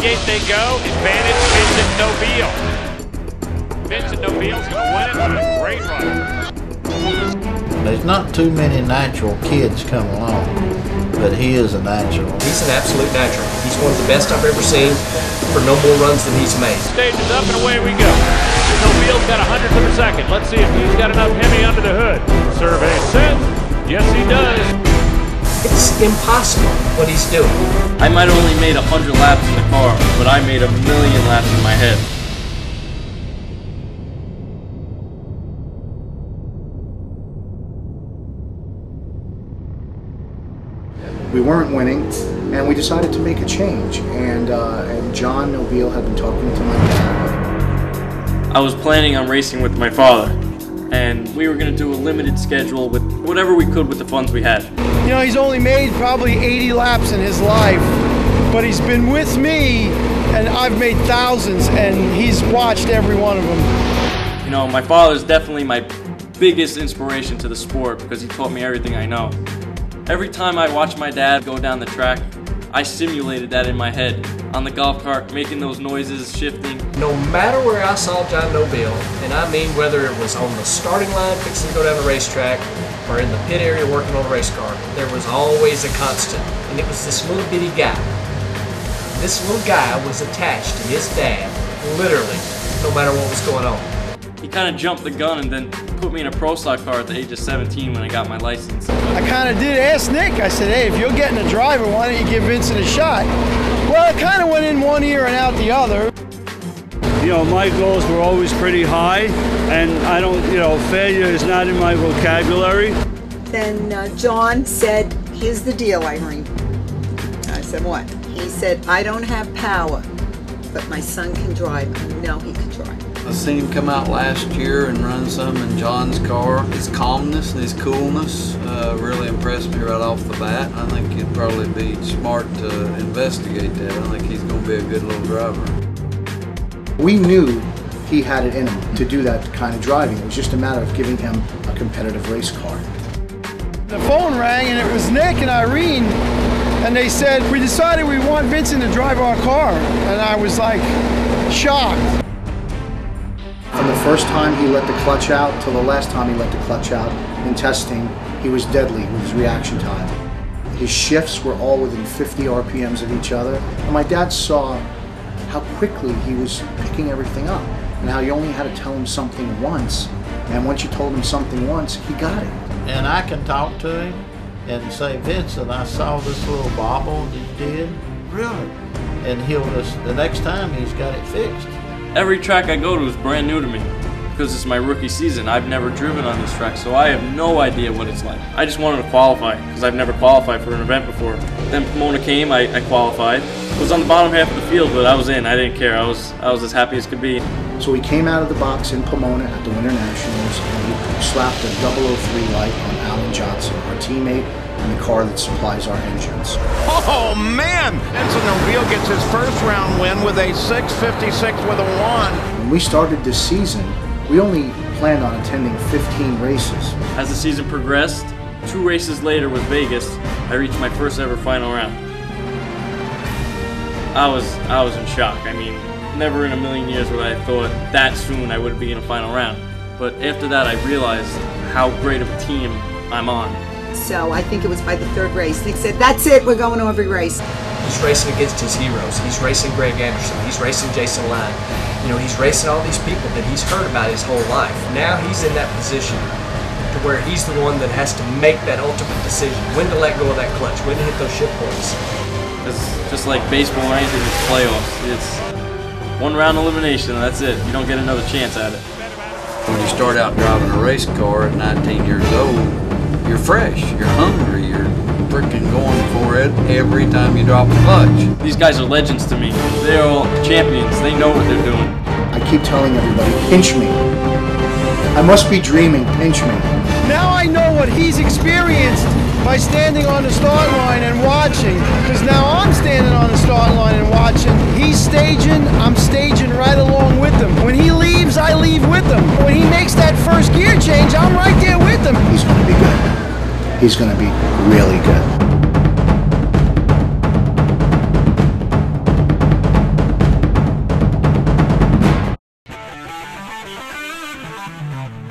gate they go. Advantage Vincent Nobile. Vincent Nobile's going to win it with a great run. There's not too many natural kids come along, but he is a natural. He's an absolute natural. He's one of the best I've ever seen for no more runs than he's made. Stage is up and away we go. Nobile's got 100 per second. Let's see if he's got enough Hemi under the hood. Survey says, yes he does. It's impossible what he's doing. I might have only made 100 laps in the car, but I made 1,000,000 laps in my head. We weren't winning, and we decided to make a change. And John Nobile had been talking to my dad. I was planning on racing with my father, and we were going to do a limited schedule with whatever we could with the funds we had. You know, he's only made probably 80 laps in his life, but he's been with me, and I've made thousands, and he's watched every one of them. You know, my father's definitely my biggest inspiration to the sport because he taught me everything I know. Every time I watched my dad go down the track, I simulated that in my head, on the golf cart, making those noises, shifting. No matter where I saw John Nobile, and I mean whether it was on the starting line fixing to go down the racetrack, or in the pit area working on a race car, there was always a constant, and it was this little bitty guy. This little guy was attached to his dad, literally, no matter what was going on. He kind of jumped the gun and then put me in a pro stock car at the age of 17 when I got my license. I kind of did ask Nick, I said, hey, if you're getting a driver, why don't you give Vincent a shot? Well, it kind of went in one ear and out the other. You know, my goals were always pretty high, and I don't, you know, failure is not in my vocabulary. Then John said, here's the deal, Irene. I said, what? He said, I don't have power, but my son can drive. I know he can drive. I seen him come out last year and run some in John's car. His calmness and his coolness really impressed me right off the bat. I think he'd probably be smart to investigate that. I think he's going to be a good little driver. We knew he had it in him to do that kind of driving. It was just a matter of giving him a competitive race car. The phone rang and it was Nick and Irene, and they said, we decided we want Vincent to drive our car. And I was like, shocked. From the first time he let the clutch out till the last time he let the clutch out in testing, he was deadly with his reaction time. His shifts were all within 50 RPMs of each other. And my dad saw how quickly he was picking everything up and how you only had to tell him something once. And once you told him something once, he got it. And I can talk to him and say, Vincent, I saw this little bobble that you did. Really? And he'll just, the next time he's got it fixed. Every track I go to is brand new to me because it's my rookie season. I've never driven on this track, so I have no idea what it's like. I just wanted to qualify because I've never qualified for an event before. Then Pomona came, I qualified. I was on the bottom half of the field, but I was in. I didn't care. I was as happy as could be. So we came out of the box in Pomona at the Winter Nationals and we slapped a 003 light on Alan Johnson, our teammate, and the car that supplies our engines. Oh man! Vincent Nobile gets his first round win with a 6:56 with a 1. When we started this season, we only planned on attending 15 races. As the season progressed, 2 races later with Vegas, I reached my first ever final round. I was in shock. I mean, never in a million years would I have thought that soon I would be in a final round. But after that, I realized how great of a team I'm on. So I think it was by the 3rd race. Nick said, that's it, we're going to every race. He's racing against his heroes. He's racing Greg Anderson. He's racing Jason Line. You know, he's racing all these people that he's heard about his whole life. Now he's in that position to where he's the one that has to make that ultimate decision. When to let go of that clutch, when to hit those shift points. It's just like baseball or anything, it's playoffs. It's 1 round elimination, and that's it. You don't get another chance at it. When you start out driving a race car at 19 years old, you're fresh, you're hungry, you're freaking going for it every time you drop a clutch. These guys are legends to me. They're all champions. They know what they're doing. I keep telling everybody, pinch me. I must be dreaming, pinch me. Now I know what he's experienced by standing on the start line and watching, because now I'm standing on the start line and watching. He's staging, I'm staging right along with him. When he leaves, I leave with him. When he makes that first gear change, I'm right there with him. He's going to be good. He's going to be really good. Nobile.